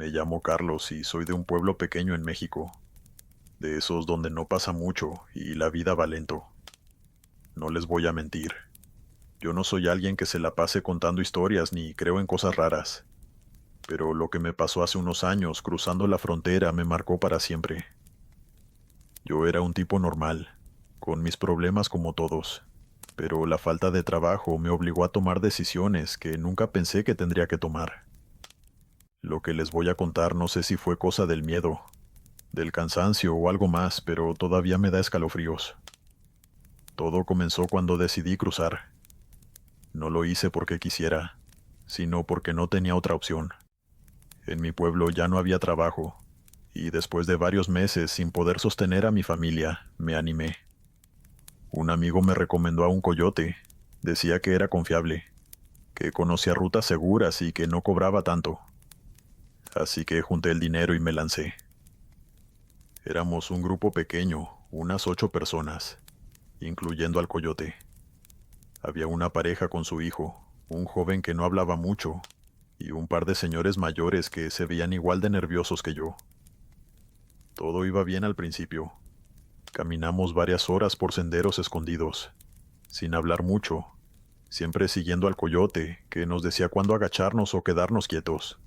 Me llamo Carlos y soy de un pueblo pequeño en México, de esos donde no pasa mucho y la vida va lento. No les voy a mentir, yo no soy alguien que se la pase contando historias ni creo en cosas raras, pero lo que me pasó hace unos años cruzando la frontera me marcó para siempre. Yo era un tipo normal, con mis problemas como todos, pero la falta de trabajo me obligó a tomar decisiones que nunca pensé que tendría que tomar. Lo que les voy a contar no sé si fue cosa del miedo, del cansancio o algo más, pero todavía me da escalofríos. Todo comenzó cuando decidí cruzar. No lo hice porque quisiera, sino porque no tenía otra opción. En mi pueblo ya no había trabajo, y después de varios meses sin poder sostener a mi familia, me animé. Un amigo me recomendó a un coyote. Decía que era confiable, que conocía rutas seguras y que no cobraba tanto. Así que junté el dinero y me lancé. Éramos un grupo pequeño, unas 8 personas, incluyendo al coyote. Había una pareja con su hijo, un joven que no hablaba mucho, y un par de señores mayores que se veían igual de nerviosos que yo. Todo iba bien al principio. Caminamos varias horas por senderos escondidos, sin hablar mucho, siempre siguiendo al coyote, que nos decía cuándo agacharnos o quedarnos quietos.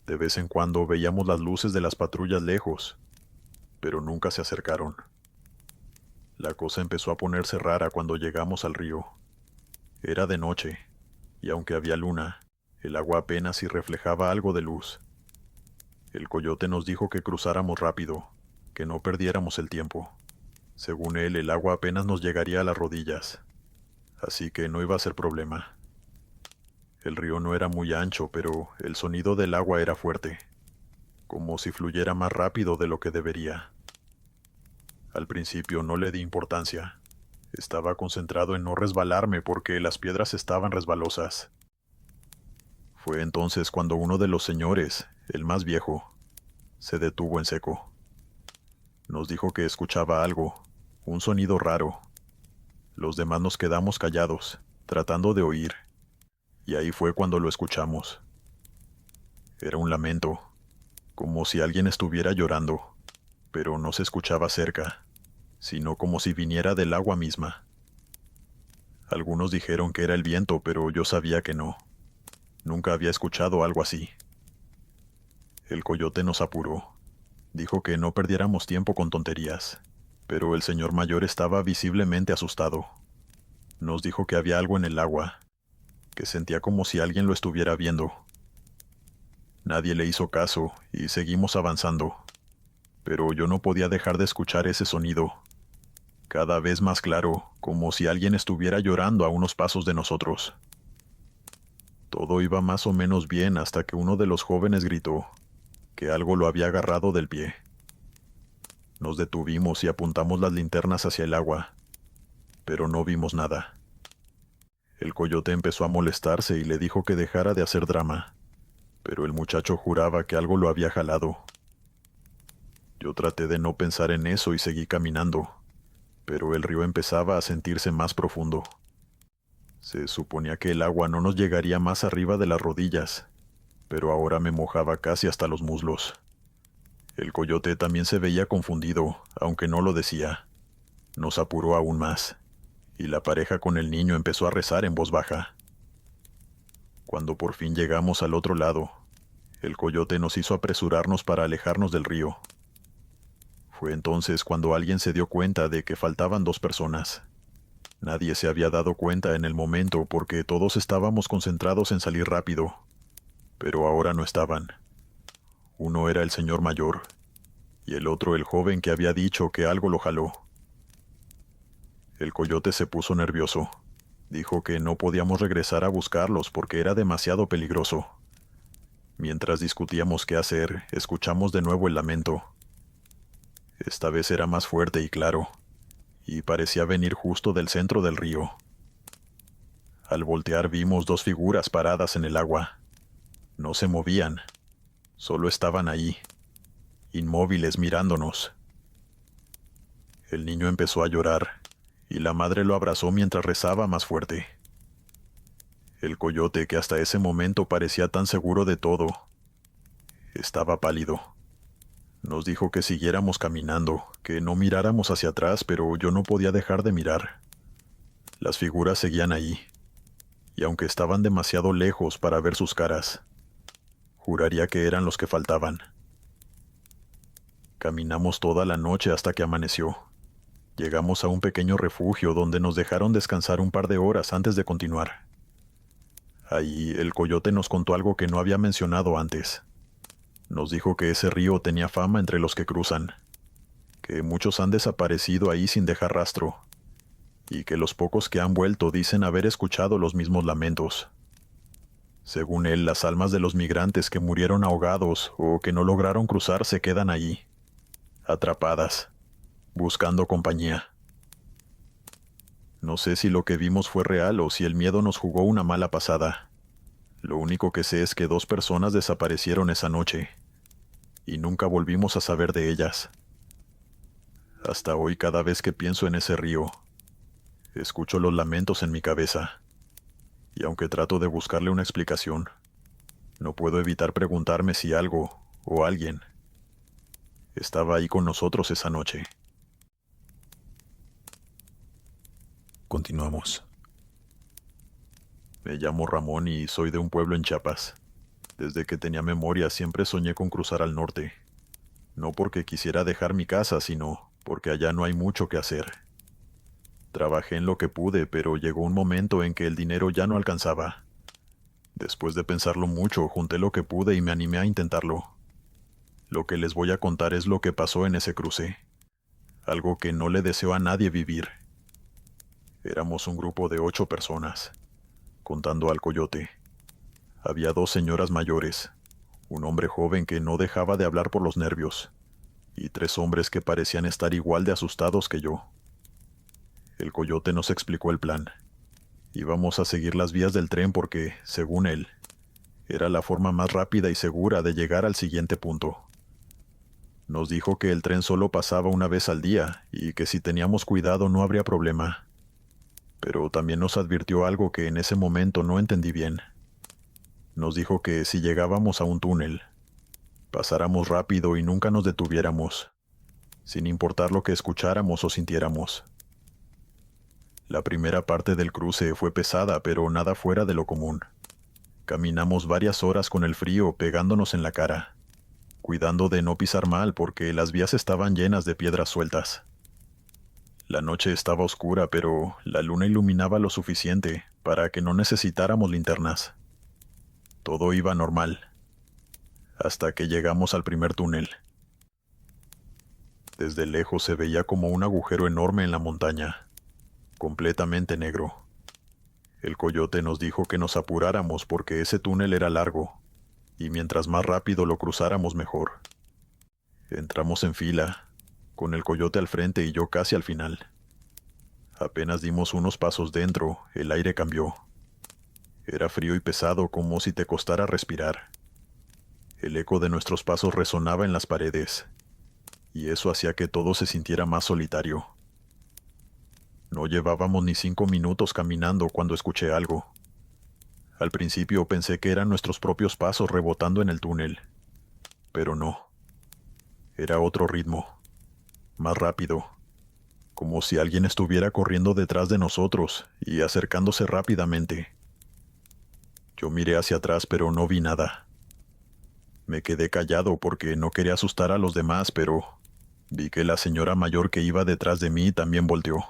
De vez en cuando veíamos las luces de las patrullas lejos, pero nunca se acercaron. La cosa empezó a ponerse rara cuando llegamos al río. Era de noche, y aunque había luna, el agua apenas si reflejaba algo de luz. El coyote nos dijo que cruzáramos rápido, que no perdiéramos el tiempo. Según él, el agua apenas nos llegaría a las rodillas, así que no iba a ser problema. El río no era muy ancho, pero el sonido del agua era fuerte, como si fluyera más rápido de lo que debería. Al principio no le di importancia. Estaba concentrado en no resbalarme porque las piedras estaban resbalosas. Fue entonces cuando uno de los señores, el más viejo, se detuvo en seco. Nos dijo que escuchaba algo, un sonido raro. Los demás nos quedamos callados, tratando de oír, y ahí fue cuando lo escuchamos. Era un lamento, como si alguien estuviera llorando, pero no se escuchaba cerca, sino como si viniera del agua misma. Algunos dijeron que era el viento, pero yo sabía que no. Nunca había escuchado algo así. El coyote nos apuró. Dijo que no perdiéramos tiempo con tonterías, pero el señor mayor estaba visiblemente asustado. Nos dijo que había algo en el agua, que sentía como si alguien lo estuviera viendo. Nadie le hizo caso y seguimos avanzando, pero yo no podía dejar de escuchar ese sonido, cada vez más claro, como si alguien estuviera llorando a unos pasos de nosotros. Todo iba más o menos bien hasta que uno de los jóvenes gritó que algo lo había agarrado del pie. Nos detuvimos y apuntamos las linternas hacia el agua, pero no vimos nada. El coyote empezó a molestarse y le dijo que dejara de hacer drama, pero el muchacho juraba que algo lo había jalado. Yo traté de no pensar en eso y seguí caminando, pero el río empezaba a sentirse más profundo. Se suponía que el agua no nos llegaría más arriba de las rodillas, pero ahora me mojaba casi hasta los muslos. El coyote también se veía confundido, aunque no lo decía. Nos apuró aún más, y la pareja con el niño empezó a rezar en voz baja. Cuando por fin llegamos al otro lado, el coyote nos hizo apresurarnos para alejarnos del río. Fue entonces cuando alguien se dio cuenta de que faltaban 2 personas. Nadie se había dado cuenta en el momento porque todos estábamos concentrados en salir rápido, pero ahora no estaban. Uno era el señor mayor, y el otro el joven que había dicho que algo lo jaló. El coyote se puso nervioso. Dijo que no podíamos regresar a buscarlos porque era demasiado peligroso. Mientras discutíamos qué hacer, escuchamos de nuevo el lamento. Esta vez era más fuerte y claro, y parecía venir justo del centro del río. Al voltear vimos 2 figuras paradas en el agua. No se movían, solo estaban ahí, inmóviles mirándonos. El niño empezó a llorar, y la madre lo abrazó mientras rezaba más fuerte. El coyote, que hasta ese momento parecía tan seguro de todo, Estaba pálido. Nos dijo que siguiéramos caminando, que no miráramos hacia atrás, pero yo no podía dejar de mirar. Las figuras seguían ahí, y aunque estaban demasiado lejos para ver sus caras, juraría que eran los que faltaban. Caminamos toda la noche hasta que amaneció. Llegamos a un pequeño refugio donde nos dejaron descansar un par de horas antes de continuar. Ahí el coyote nos contó algo que no había mencionado antes. Nos dijo que ese río tenía fama entre los que cruzan, que muchos han desaparecido ahí sin dejar rastro, y que los pocos que han vuelto dicen haber escuchado los mismos lamentos. Según él, las almas de los migrantes que murieron ahogados o que no lograron cruzar se quedan allí, atrapadas, buscando compañía. No sé si lo que vimos fue real o si el miedo nos jugó una mala pasada. Lo único que sé es que 2 personas desaparecieron esa noche, y nunca volvimos a saber de ellas. Hasta hoy, cada vez que pienso en ese río, escucho los lamentos en mi cabeza, y aunque trato de buscarle una explicación, no puedo evitar preguntarme si algo o alguien estaba ahí con nosotros esa noche. Continuamos. Me llamo Ramón y soy de un pueblo en Chiapas. Desde que tenía memoria siempre soñé con cruzar al norte. No porque quisiera dejar mi casa, sino porque allá no hay mucho que hacer. Trabajé en lo que pude, pero llegó un momento en que el dinero ya no alcanzaba. Después de pensarlo mucho, junté lo que pude y me animé a intentarlo. Lo que les voy a contar es lo que pasó en ese cruce. Algo que no le deseo a nadie vivir. Éramos un grupo de 8 personas, contando al coyote. Había 2 señoras mayores, un hombre joven que no dejaba de hablar por los nervios, y 3 hombres que parecían estar igual de asustados que yo. El coyote nos explicó el plan. Íbamos a seguir las vías del tren porque, según él, era la forma más rápida y segura de llegar al siguiente punto. Nos dijo que el tren solo pasaba una vez al día y que si teníamos cuidado no habría problema. Pero también nos advirtió algo que en ese momento no entendí bien. Nos dijo que si llegábamos a un túnel, pasáramos rápido y nunca nos detuviéramos, sin importar lo que escucháramos o sintiéramos. La primera parte del cruce fue pesada, pero nada fuera de lo común. Caminamos varias horas con el frío pegándonos en la cara, cuidando de no pisar mal porque las vías estaban llenas de piedras sueltas. La noche estaba oscura, pero la luna iluminaba lo suficiente para que no necesitáramos linternas. Todo iba normal, hasta que llegamos al primer túnel. Desde lejos se veía como un agujero enorme en la montaña, completamente negro. El coyote nos dijo que nos apuráramos porque ese túnel era largo, y mientras más rápido lo cruzáramos mejor. Entramos en fila, con el coyote al frente y yo casi al final. Apenas dimos unos pasos dentro, el aire cambió. Era frío y pesado como si te costara respirar. El eco de nuestros pasos resonaba en las paredes, y eso hacía que todo se sintiera más solitario. No llevábamos ni 5 minutos caminando cuando escuché algo. Al principio pensé que eran nuestros propios pasos rebotando en el túnel, pero no. Era otro ritmo, más rápido, como si alguien estuviera corriendo detrás de nosotros y acercándose rápidamente. Yo miré hacia atrás, pero no vi nada. Me quedé callado porque no quería asustar a los demás, pero vi que la señora mayor que iba detrás de mí también volteó.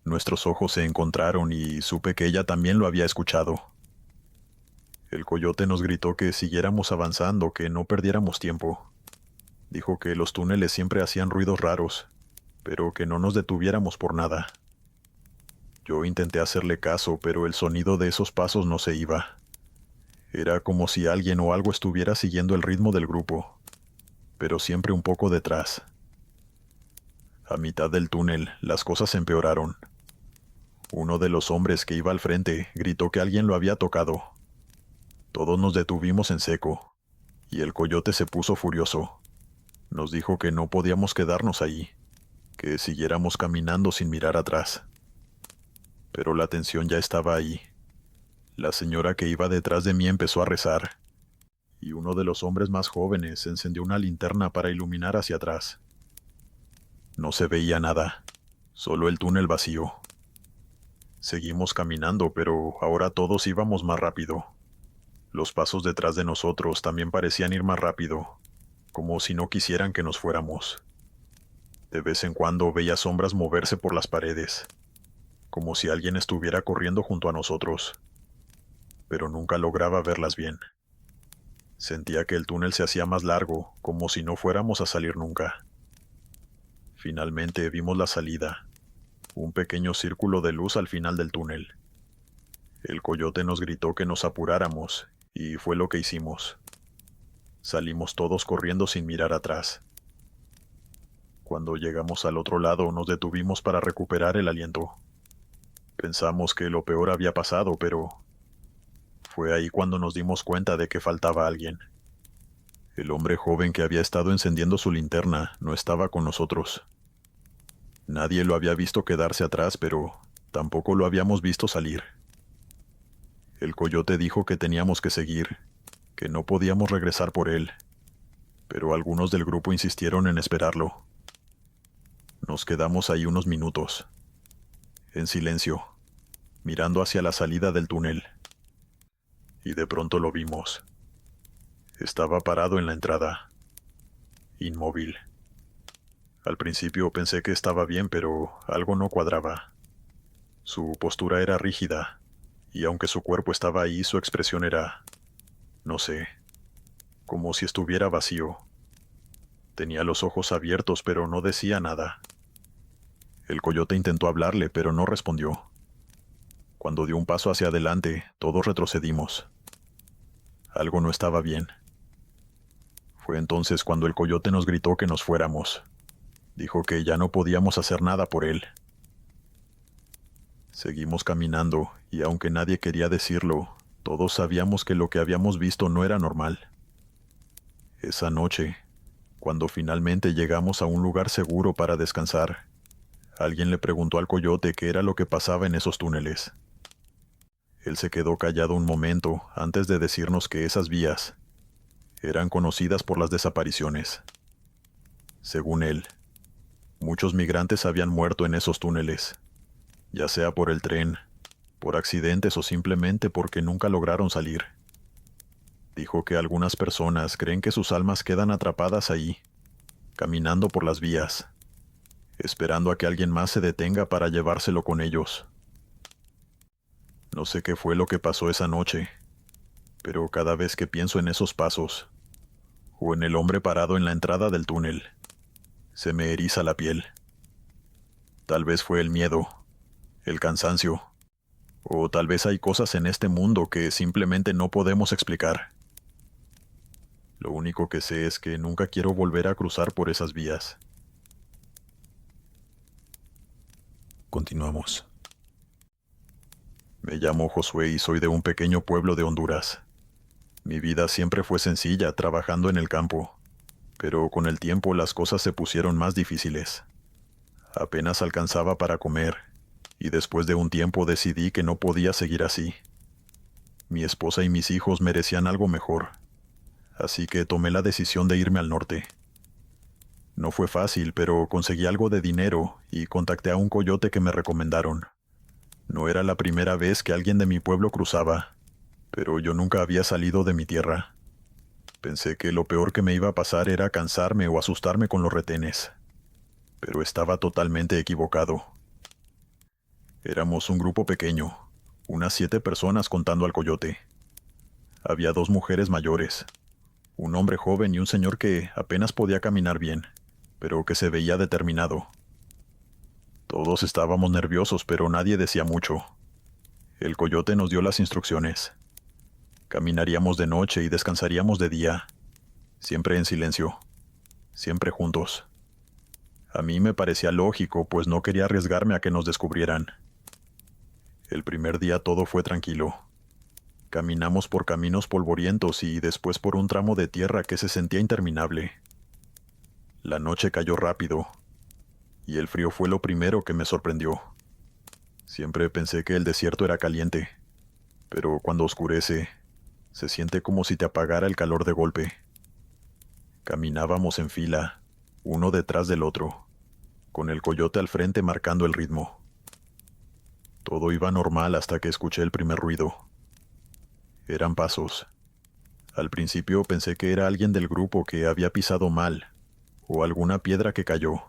Nuestros ojos se encontraron y supe que ella también lo había escuchado. El coyote nos gritó que siguiéramos avanzando, que no perdiéramos tiempo. Dijo que los túneles siempre hacían ruidos raros, pero que no nos detuviéramos por nada. Yo intenté hacerle caso, pero el sonido de esos pasos no se iba. Era como si alguien o algo estuviera siguiendo el ritmo del grupo, pero siempre un poco detrás. A mitad del túnel, las cosas empeoraron. Uno de los hombres que iba al frente gritó que alguien lo había tocado. Todos nos detuvimos en seco, y el coyote se puso furioso. Nos dijo que no podíamos quedarnos ahí, que siguiéramos caminando sin mirar atrás. Pero la tensión ya estaba ahí. La señora que iba detrás de mí empezó a rezar, y uno de los hombres más jóvenes encendió una linterna para iluminar hacia atrás. No se veía nada, solo el túnel vacío. Seguimos caminando, pero ahora todos íbamos más rápido. Los pasos detrás de nosotros también parecían ir más rápido, como si no quisieran que nos fuéramos. De vez en cuando veía sombras moverse por las paredes, como si alguien estuviera corriendo junto a nosotros, pero nunca lograba verlas bien. Sentía que el túnel se hacía más largo, como si no fuéramos a salir nunca. Finalmente vimos la salida, un pequeño círculo de luz al final del túnel. El coyote nos gritó que nos apuráramos, y fue lo que hicimos. Salimos todos corriendo sin mirar atrás. Cuando llegamos al otro lado nos detuvimos para recuperar el aliento. Pensamos que lo peor había pasado, pero fue ahí cuando nos dimos cuenta de que faltaba alguien. El hombre joven que había estado encendiendo su linterna no estaba con nosotros. Nadie lo había visto quedarse atrás, pero tampoco lo habíamos visto salir. El coyote dijo que teníamos que seguir, que no podíamos regresar por él, pero algunos del grupo insistieron en esperarlo. Nos quedamos ahí unos minutos, en silencio, mirando hacia la salida del túnel. Y de pronto lo vimos. Estaba parado en la entrada, inmóvil. Al principio pensé que estaba bien, pero algo no cuadraba. Su postura era rígida, y aunque su cuerpo estaba ahí, su expresión era, no sé, como si estuviera vacío. Tenía los ojos abiertos, pero no decía nada. El coyote intentó hablarle, pero no respondió. Cuando dio un paso hacia adelante, todos retrocedimos. Algo no estaba bien. Fue entonces cuando el coyote nos gritó que nos fuéramos. Dijo que ya no podíamos hacer nada por él. Seguimos caminando, y aunque nadie quería decirlo, todos sabíamos que lo que habíamos visto no era normal. Esa noche, cuando finalmente llegamos a un lugar seguro para descansar, alguien le preguntó al coyote qué era lo que pasaba en esos túneles. Él se quedó callado un momento antes de decirnos que esas vías eran conocidas por las desapariciones. Según él, muchos migrantes habían muerto en esos túneles, ya sea por el tren, por accidentes o simplemente porque nunca lograron salir. Dijo que algunas personas creen que sus almas quedan atrapadas ahí, caminando por las vías, esperando a que alguien más se detenga para llevárselo con ellos. No sé qué fue lo que pasó esa noche, pero cada vez que pienso en esos pasos, o en el hombre parado en la entrada del túnel, se me eriza la piel. Tal vez fue el miedo, el cansancio, o tal vez hay cosas en este mundo que simplemente no podemos explicar. Lo único que sé es que nunca quiero volver a cruzar por esas vías. Continuamos. Me llamo Josué y soy de un pequeño pueblo de Honduras. Mi vida siempre fue sencilla, trabajando en el campo, pero con el tiempo las cosas se pusieron más difíciles. Apenas alcanzaba para comer, y después de un tiempo decidí que no podía seguir así. Mi esposa y mis hijos merecían algo mejor, así que tomé la decisión de irme al norte. No fue fácil, pero conseguí algo de dinero y contacté a un coyote que me recomendaron. No era la primera vez que alguien de mi pueblo cruzaba, pero yo nunca había salido de mi tierra. Pensé que lo peor que me iba a pasar era cansarme o asustarme con los retenes, pero estaba totalmente equivocado. Éramos un grupo pequeño, unas 7 personas contando al coyote. Había 2 mujeres mayores, un hombre joven y un señor que apenas podía caminar bien, pero que se veía determinado. Todos estábamos nerviosos, pero nadie decía mucho. El coyote nos dio las instrucciones. Caminaríamos de noche y descansaríamos de día, siempre en silencio, siempre juntos. A mí me parecía lógico, pues no quería arriesgarme a que nos descubrieran. El primer día todo fue tranquilo. Caminamos por caminos polvorientos y después por un tramo de tierra que se sentía interminable. La noche cayó rápido, y el frío fue lo primero que me sorprendió. Siempre pensé que el desierto era caliente, pero cuando oscurece, Se siente como si te apagara el calor de golpe. Caminábamos en fila, uno detrás del otro, con el coyote al frente marcando el ritmo. Todo iba normal hasta que escuché el primer ruido. Eran pasos. Al principio pensé que era alguien del grupo que había pisado mal, o alguna piedra que cayó,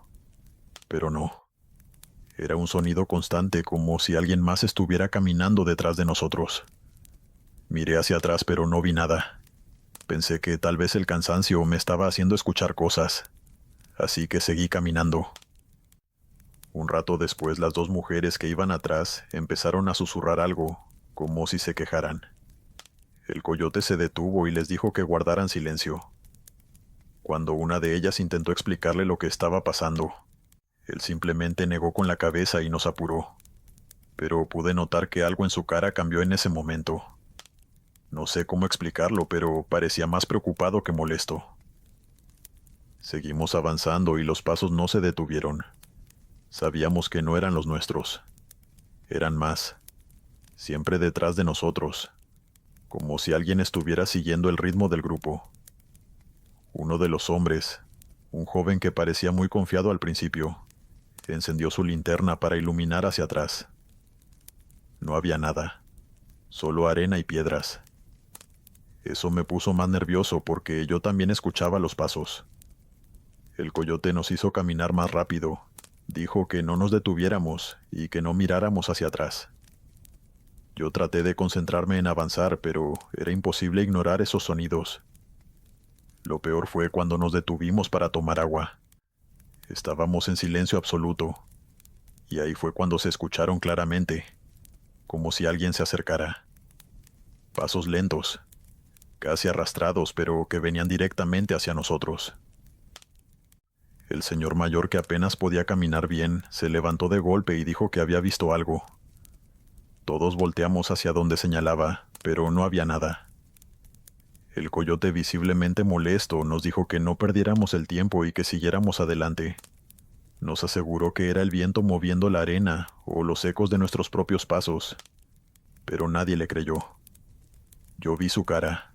pero no. Era un sonido constante, como si alguien más estuviera caminando detrás de nosotros. Miré hacia atrás, pero no vi nada. Pensé que tal vez el cansancio me estaba haciendo escuchar cosas, así que seguí caminando. Un rato después, las dos mujeres que iban atrás empezaron a susurrar algo, como si se quejaran. El coyote se detuvo y les dijo que guardaran silencio. Cuando una de ellas intentó explicarle lo que estaba pasando, él simplemente negó con la cabeza y nos apuró. Pero pude notar que algo en su cara cambió en ese momento. No sé cómo explicarlo, pero parecía más preocupado que molesto. Seguimos avanzando y los pasos no se detuvieron. Sabíamos que no eran los nuestros. Eran más, siempre detrás de nosotros, como si alguien estuviera siguiendo el ritmo del grupo. Uno de los hombres, un joven que parecía muy confiado al principio, encendió su linterna para iluminar hacia atrás. No había nada, solo arena y piedras. Eso me puso más nervioso porque yo también escuchaba los pasos. El coyote nos hizo caminar más rápido. Dijo que no nos detuviéramos y que no miráramos hacia atrás. Yo traté de concentrarme en avanzar, pero era imposible ignorar esos sonidos. Lo peor fue cuando nos detuvimos para tomar agua. Estábamos en silencio absoluto, y ahí fue cuando se escucharon claramente, como si alguien se acercara. Pasos lentos, casi arrastrados, pero que venían directamente hacia nosotros. El señor mayor, que apenas podía caminar bien, se levantó de golpe y dijo que había visto algo. Todos volteamos hacia donde señalaba, pero no había nada. El coyote, visiblemente molesto, nos dijo que no perdiéramos el tiempo y que siguiéramos adelante. Nos aseguró que era el viento moviendo la arena o los ecos de nuestros propios pasos, pero nadie le creyó. Yo vi su cara.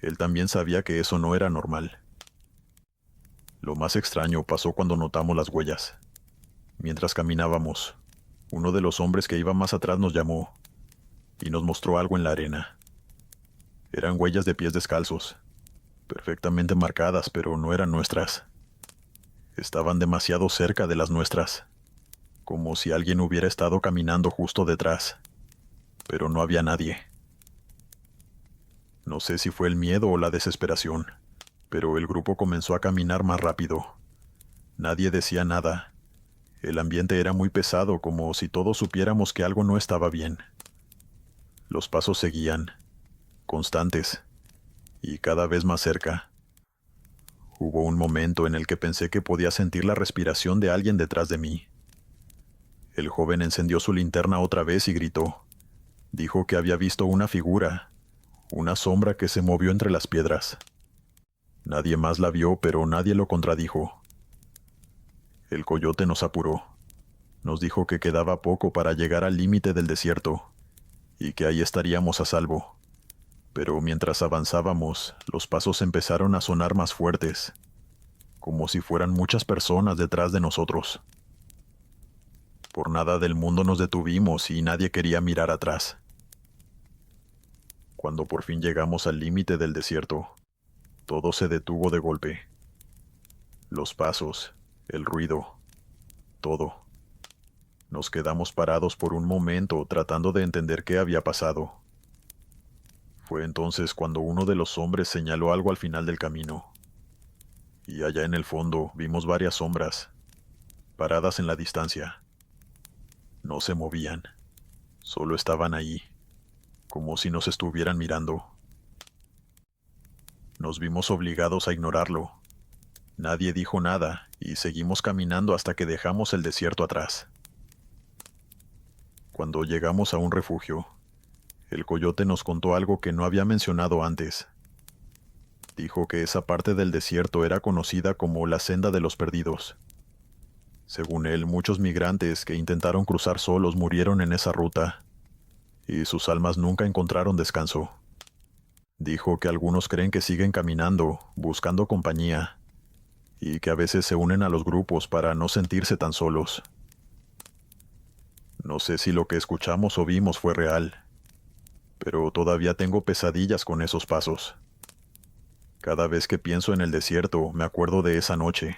Él también sabía que eso no era normal. Lo más extraño pasó cuando notamos las huellas. Mientras caminábamos, uno de los hombres que iba más atrás nos llamó y nos mostró algo en la arena. Eran huellas de pies descalzos, perfectamente marcadas, pero no eran nuestras. Estaban demasiado cerca de las nuestras, como si alguien hubiera estado caminando justo detrás, pero no había nadie. No sé si fue el miedo o la desesperación, pero el grupo comenzó a caminar más rápido. Nadie decía nada. El ambiente era muy pesado, como si todos supiéramos que algo no estaba bien. Los pasos seguían, constantes, y cada vez más cerca. Hubo un momento en el que pensé que podía sentir la respiración de alguien detrás de mí. El joven encendió su linterna otra vez y gritó. Dijo que había visto una figura, una sombra que se movió entre las piedras. Nadie más la vio, pero nadie lo contradijo. El coyote nos apuró. Nos dijo que quedaba poco para llegar al límite del desierto, y que ahí estaríamos a salvo. Pero mientras avanzábamos, los pasos empezaron a sonar más fuertes, como si fueran muchas personas detrás de nosotros. Por nada del mundo nos detuvimos y nadie quería mirar atrás. Cuando por fin llegamos al límite del desierto, todo se detuvo de golpe. Los pasos, el ruido, todo. Nos quedamos parados por un momento tratando de entender qué había pasado. Fue entonces cuando uno de los hombres señaló algo al final del camino. Y allá en el fondo vimos varias sombras, paradas en la distancia. No se movían, solo estaban ahí, como si nos estuvieran mirando. Nos vimos obligados a ignorarlo. Nadie dijo nada y seguimos caminando hasta que dejamos el desierto atrás. Cuando llegamos a un refugio, el coyote nos contó algo que no había mencionado antes. Dijo que esa parte del desierto era conocida como la Senda de los Perdidos. Según él, muchos migrantes que intentaron cruzar solos murieron en esa ruta, y sus almas nunca encontraron descanso. Dijo que algunos creen que siguen caminando, buscando compañía, y que a veces se unen a los grupos para no sentirse tan solos. No sé si lo que escuchamos o vimos fue real, pero todavía tengo pesadillas con esos pasos. Cada vez que pienso en el desierto, me acuerdo de esa noche.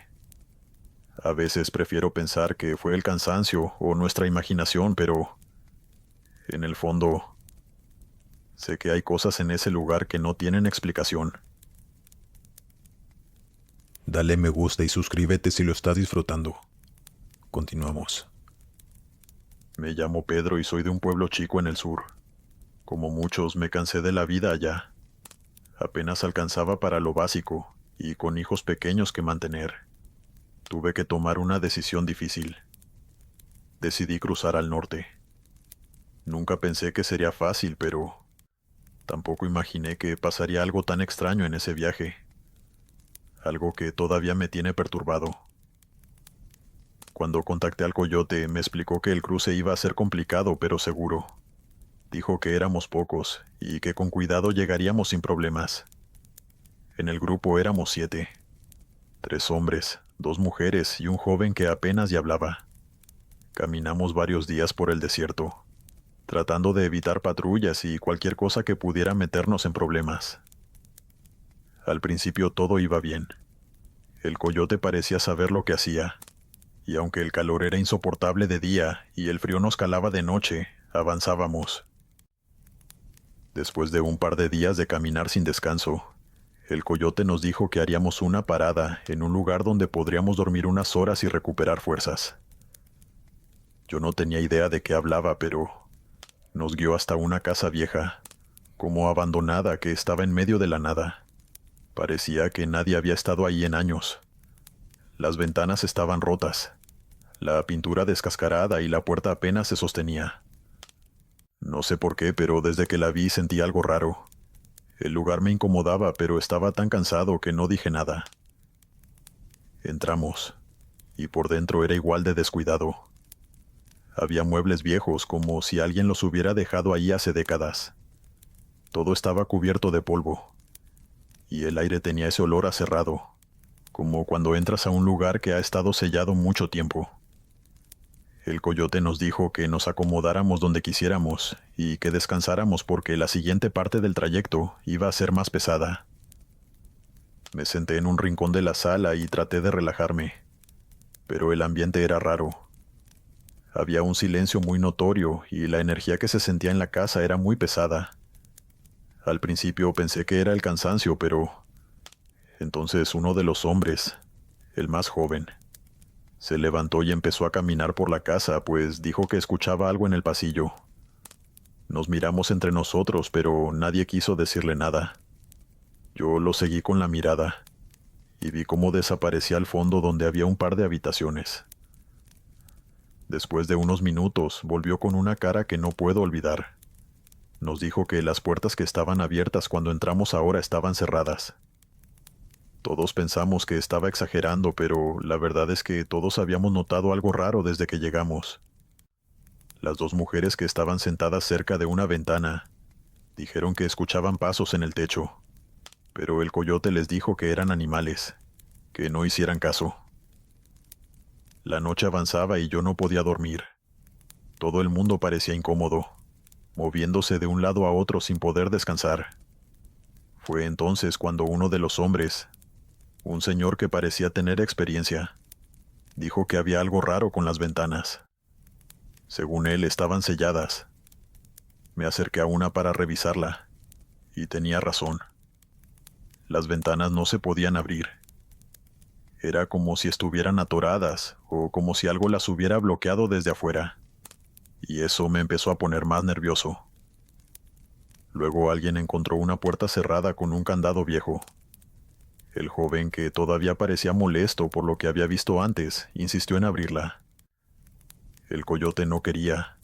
A veces prefiero pensar que fue el cansancio o nuestra imaginación, pero en el fondo sé que hay cosas en ese lugar que no tienen explicación. Dale me gusta y suscríbete si lo estás disfrutando. Continuamos. Me llamo Pedro y soy de un pueblo chico en el sur. Como muchos, me cansé de la vida allá. Apenas alcanzaba para lo básico, y con hijos pequeños que mantener. Tuve que tomar una decisión difícil. Decidí cruzar al norte. Nunca pensé que sería fácil, pero tampoco imaginé que pasaría algo tan extraño en ese viaje. Algo que todavía me tiene perturbado. Cuando contacté al coyote, me explicó que el cruce iba a ser complicado, pero seguro. Dijo que éramos pocos y que con cuidado llegaríamos sin problemas. En el grupo éramos 7. 3 hombres, 2 mujeres y un joven que apenas ya hablaba. Caminamos varios días por el desierto, tratando de evitar patrullas y cualquier cosa que pudiera meternos en problemas. Al principio todo iba bien. El coyote parecía saber lo que hacía, y aunque el calor era insoportable de día y el frío nos calaba de noche, avanzábamos. Después de un par de días de caminar sin descanso, el coyote nos dijo que haríamos una parada en un lugar donde podríamos dormir unas horas y recuperar fuerzas. Yo no tenía idea de qué hablaba, pero nos guió hasta una casa vieja, como abandonada, que estaba en medio de la nada. Parecía que nadie había estado ahí en años. Las ventanas estaban rotas, la pintura descascarada y la puerta apenas se sostenía. No sé por qué, pero desde que la vi sentí algo raro. El lugar me incomodaba, pero estaba tan cansado que no dije nada. Entramos, y por dentro era igual de descuidado. Había muebles viejos, como si alguien los hubiera dejado ahí hace décadas. Todo estaba cubierto de polvo, y el aire tenía ese olor a cerrado, como cuando entras a un lugar que ha estado sellado mucho tiempo. El coyote nos dijo que nos acomodáramos donde quisiéramos y que descansáramos porque la siguiente parte del trayecto iba a ser más pesada. Me senté en un rincón de la sala y traté de relajarme, pero el ambiente era raro. Había un silencio muy notorio y la energía que se sentía en la casa era muy pesada. Al principio pensé que era el cansancio, pero entonces uno de los hombres, el más joven, se levantó y empezó a caminar por la casa, pues dijo que escuchaba algo en el pasillo. Nos miramos entre nosotros, pero nadie quiso decirle nada. Yo lo seguí con la mirada, y vi cómo desaparecía al fondo donde había un par de habitaciones. Después de unos minutos, volvió con una cara que no puedo olvidar. Nos dijo que las puertas que estaban abiertas cuando entramos ahora estaban cerradas. Todos pensamos que estaba exagerando, pero la verdad es que todos habíamos notado algo raro desde que llegamos. Las 2 mujeres que estaban sentadas cerca de una ventana dijeron que escuchaban pasos en el techo, pero el coyote les dijo que eran animales, que no hicieran caso. La noche avanzaba y yo no podía dormir. Todo el mundo parecía incómodo, moviéndose de un lado a otro sin poder descansar. Fue entonces cuando uno de los hombres, un señor que parecía tener experiencia, dijo que había algo raro con las ventanas. Según él, estaban selladas. Me acerqué a una para revisarla, y tenía razón. Las ventanas no se podían abrir. Era como si estuvieran atoradas, o como si algo las hubiera bloqueado desde afuera, y eso me empezó a poner más nervioso. Luego alguien encontró una puerta cerrada con un candado viejo. El joven, que todavía parecía molesto por lo que había visto antes, insistió en abrirla. El coyote no quería,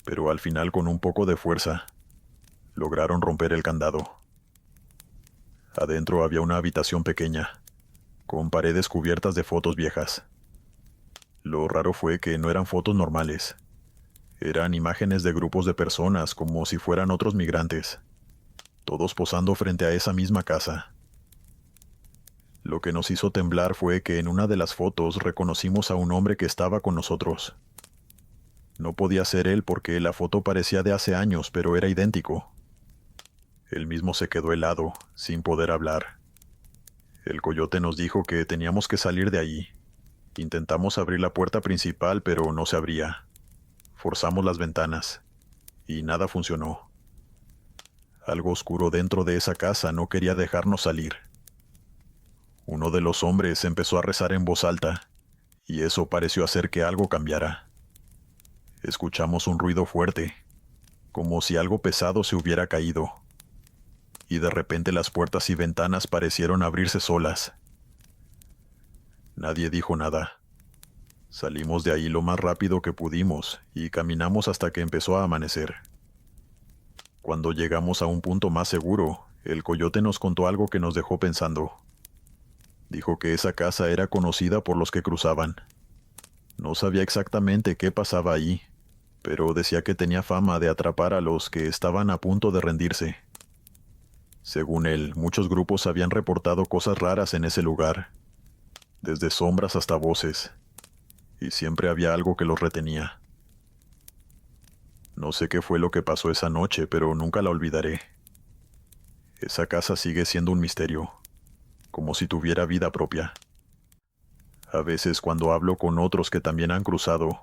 pero al final, con un poco de fuerza, lograron romper el candado. Adentro había una habitación pequeña, con paredes cubiertas de fotos viejas. Lo raro fue que no eran fotos normales. Eran imágenes de grupos de personas, como si fueran otros migrantes. todos posando frente a esa misma casa. Lo que nos hizo temblar fue que en una de las fotos reconocimos a un hombre que estaba con nosotros. No podía ser él porque la foto parecía de hace años, pero era idéntico. Él mismo se quedó helado, sin poder hablar. El coyote nos dijo que teníamos que salir de allí. Intentamos abrir la puerta principal, pero no se abría. Forzamos las ventanas, y nada funcionó. Algo oscuro dentro de esa casa no quería dejarnos salir. Uno de los hombres empezó a rezar en voz alta, y eso pareció hacer que algo cambiara. Escuchamos un ruido fuerte, como si algo pesado se hubiera caído, y de repente las puertas y ventanas parecieron abrirse solas. Nadie dijo nada. Salimos de ahí lo más rápido que pudimos y caminamos hasta que empezó a amanecer. Cuando llegamos a un punto más seguro, el coyote nos contó algo que nos dejó pensando. Dijo que esa casa era conocida por los que cruzaban. No sabía exactamente qué pasaba ahí, pero decía que tenía fama de atrapar a los que estaban a punto de rendirse. Según él, muchos grupos habían reportado cosas raras en ese lugar, desde sombras hasta voces, y siempre había algo que los retenía. No sé qué fue lo que pasó esa noche, pero nunca la olvidaré. Esa casa sigue siendo un misterio, como si tuviera vida propia. A veces cuando hablo con otros que también han cruzado,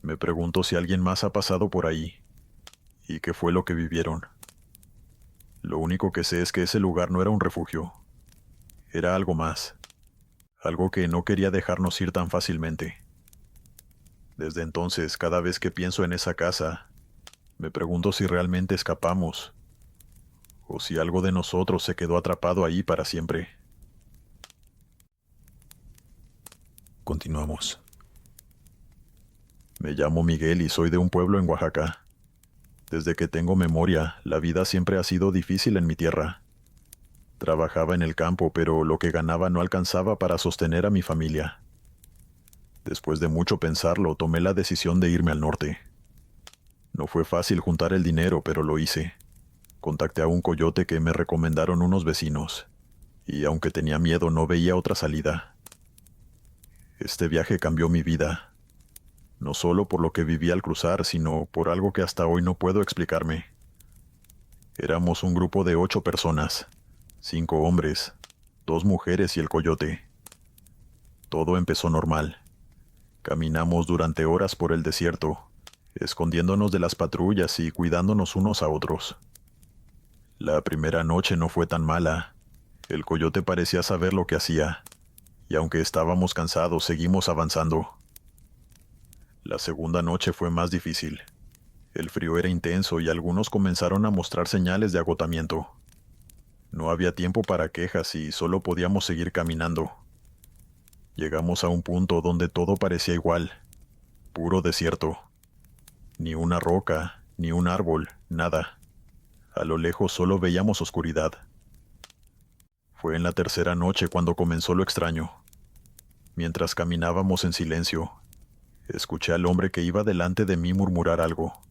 me pregunto si alguien más ha pasado por ahí, y qué fue lo que vivieron. Lo único que sé es que ese lugar no era un refugio, era algo más, algo que no quería dejarnos ir tan fácilmente. Desde entonces, cada vez que pienso en esa casa, me pregunto si realmente escapamos, o si algo de nosotros se quedó atrapado ahí para siempre. Continuamos. Me llamo Miguel y soy de un pueblo en Oaxaca. Desde que tengo memoria, la vida siempre ha sido difícil en mi tierra. Trabajaba en el campo, pero lo que ganaba no alcanzaba para sostener a mi familia. Después de mucho pensarlo, tomé la decisión de irme al norte. No fue fácil juntar el dinero, pero lo hice. Contacté a un coyote que me recomendaron unos vecinos, y aunque tenía miedo, no veía otra salida. Este viaje cambió mi vida. No solo por lo que viví al cruzar, sino por algo que hasta hoy no puedo explicarme. Éramos un grupo de 8 personas, 5 hombres, 2 mujeres y el coyote. Todo empezó normal. Caminamos durante horas por el desierto, escondiéndonos de las patrullas y cuidándonos unos a otros. La primera noche no fue tan mala. El coyote parecía saber lo que hacía, y aunque estábamos cansados, seguimos avanzando. La segunda noche fue más difícil. El frío era intenso y algunos comenzaron a mostrar señales de agotamiento. No había tiempo para quejas y solo podíamos seguir caminando. Llegamos a un punto donde todo parecía igual, puro desierto. Ni una roca, ni un árbol, nada. A lo lejos solo veíamos oscuridad. Fue en la tercera noche cuando comenzó lo extraño. Mientras caminábamos en silencio, escuché al hombre que iba delante de mí murmurar algo.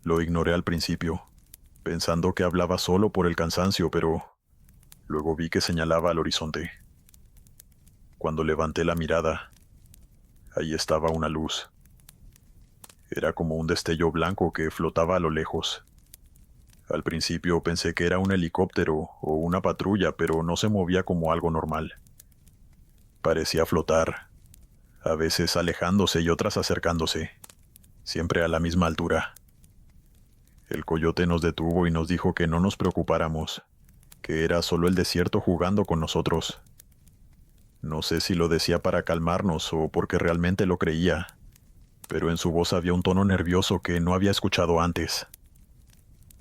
Lo ignoré al principio, pensando que hablaba solo por el cansancio, pero luego vi que señalaba al horizonte. Cuando levanté la mirada, ahí estaba una luz. Era como un destello blanco que flotaba a lo lejos. Al principio pensé que era un helicóptero o una patrulla, pero no se movía como algo normal. Parecía flotar, a veces alejándose y otras acercándose, siempre a la misma altura. El coyote nos detuvo y nos dijo que no nos preocupáramos, que era solo el desierto jugando con nosotros. No sé si lo decía para calmarnos o porque realmente lo creía, pero en su voz había un tono nervioso que no había escuchado antes.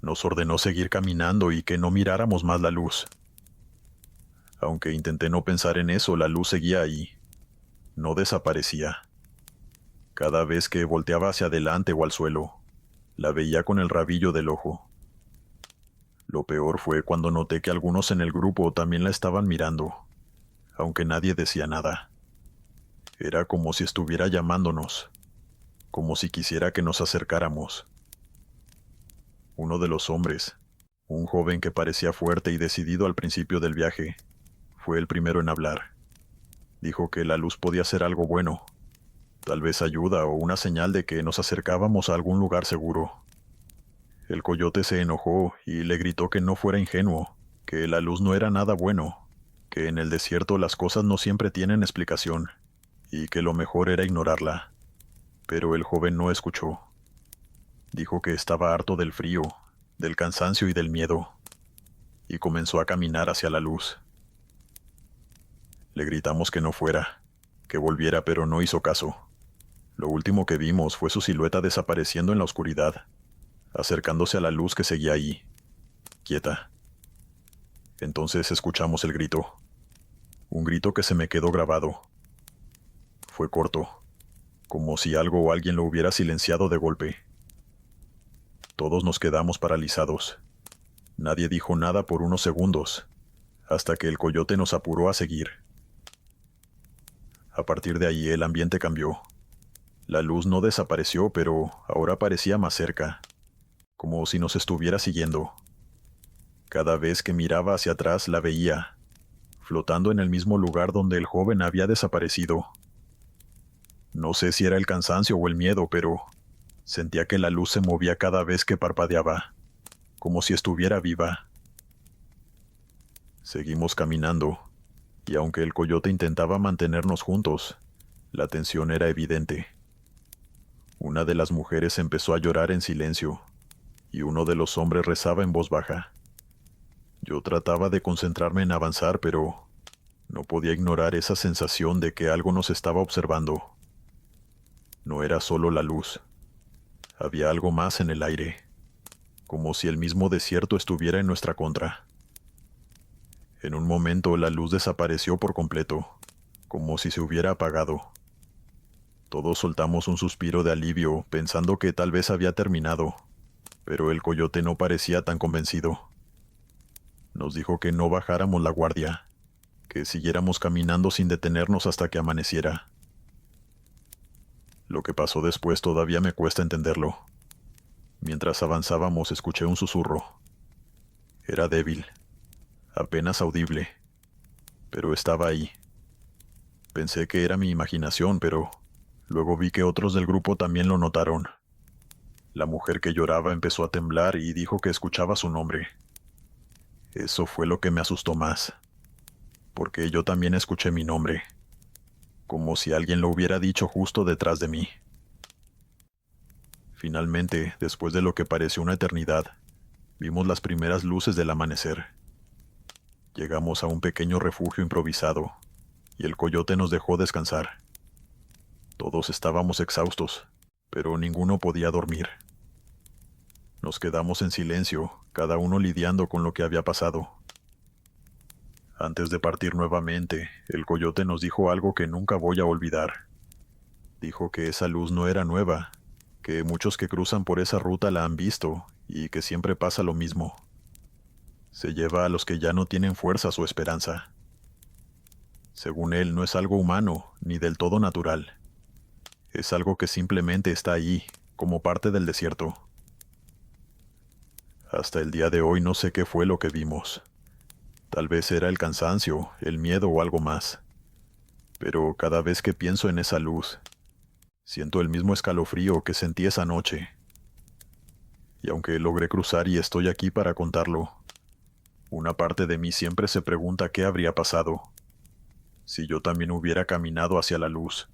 Nos ordenó seguir caminando y que no miráramos más la luz. Aunque intenté no pensar en eso, la luz seguía ahí. No desaparecía. Cada vez que volteaba hacia adelante o al suelo, la veía con el rabillo del ojo. Lo peor fue cuando noté que algunos en el grupo también la estaban mirando, aunque nadie decía nada. Era como si estuviera llamándonos, como si quisiera que nos acercáramos. Uno de los hombres, Un joven que parecía fuerte y decidido al principio del viaje fue el primero en hablar. Dijo que la luz podía ser algo bueno, tal vez ayuda o una señal de que nos acercábamos a algún lugar seguro. El coyote se enojó y le gritó que no fuera ingenuo, que la luz no era nada bueno, que en el desierto las cosas no siempre tienen explicación, y que lo mejor era ignorarla. Pero el joven no escuchó. Dijo que estaba harto del frío, del cansancio y del miedo, y comenzó a caminar hacia la luz. Le gritamos que no fuera, que volviera, pero no hizo caso. Lo último que vimos fue su silueta desapareciendo en la oscuridad, acercándose a la luz que seguía ahí, quieta. Entonces escuchamos el grito, un grito que se me quedó grabado. Fue corto, como si algo o alguien lo hubiera silenciado de golpe. Todos nos quedamos paralizados. Nadie dijo nada por unos segundos, hasta que el coyote nos apuró a seguir. A partir de ahí el ambiente cambió. La luz no desapareció, pero ahora parecía más cerca, como si nos estuviera siguiendo. Cada vez que miraba hacia atrás la veía, flotando en el mismo lugar donde el joven había desaparecido. No sé si era el cansancio o el miedo, pero sentía que la luz se movía cada vez que parpadeaba, como si estuviera viva. Seguimos caminando, y aunque el coyote intentaba mantenernos juntos, la tensión era evidente. Una de las mujeres empezó a llorar en silencio, y uno de los hombres rezaba en voz baja. Yo trataba de concentrarme en avanzar, pero no podía ignorar esa sensación de que algo nos estaba observando. No era solo la luz. Había algo más en el aire, como si el mismo desierto estuviera en nuestra contra. En un momento la luz desapareció por completo, como si se hubiera apagado. Todos soltamos un suspiro de alivio, pensando que tal vez había terminado, pero el coyote no parecía tan convencido. Nos dijo que no bajáramos la guardia, que siguiéramos caminando sin detenernos hasta que amaneciera. Lo que pasó después todavía me cuesta entenderlo. Mientras avanzábamos escuché un susurro. Era débil, apenas audible, pero estaba ahí. Pensé que era mi imaginación, pero luego vi que otros del grupo también lo notaron. La mujer que lloraba empezó a temblar y dijo que escuchaba su nombre. Eso fue lo que me asustó más, porque yo también escuché mi nombre, como si alguien lo hubiera dicho justo detrás de mí. Finalmente, después de lo que pareció una eternidad, vimos las primeras luces del amanecer. Llegamos a un pequeño refugio improvisado, y el coyote nos dejó descansar. Todos estábamos exhaustos, pero ninguno podía dormir. Nos quedamos en silencio, cada uno lidiando con lo que había pasado. Antes de partir nuevamente, el coyote nos dijo algo que nunca voy a olvidar. Dijo que esa luz no era nueva, que muchos que cruzan por esa ruta la han visto y que siempre pasa lo mismo. Se lleva a los que ya no tienen fuerzas o esperanza. Según él, no es algo humano ni del todo natural. Es algo que simplemente está ahí, como parte del desierto. Hasta el día de hoy no sé qué fue lo que vimos. Tal vez era el cansancio, el miedo o algo más. Pero cada vez que pienso en esa luz, siento el mismo escalofrío que sentí esa noche. Y aunque logré cruzar y estoy aquí para contarlo, una parte de mí siempre se pregunta qué habría pasado si yo también hubiera caminado hacia la luz.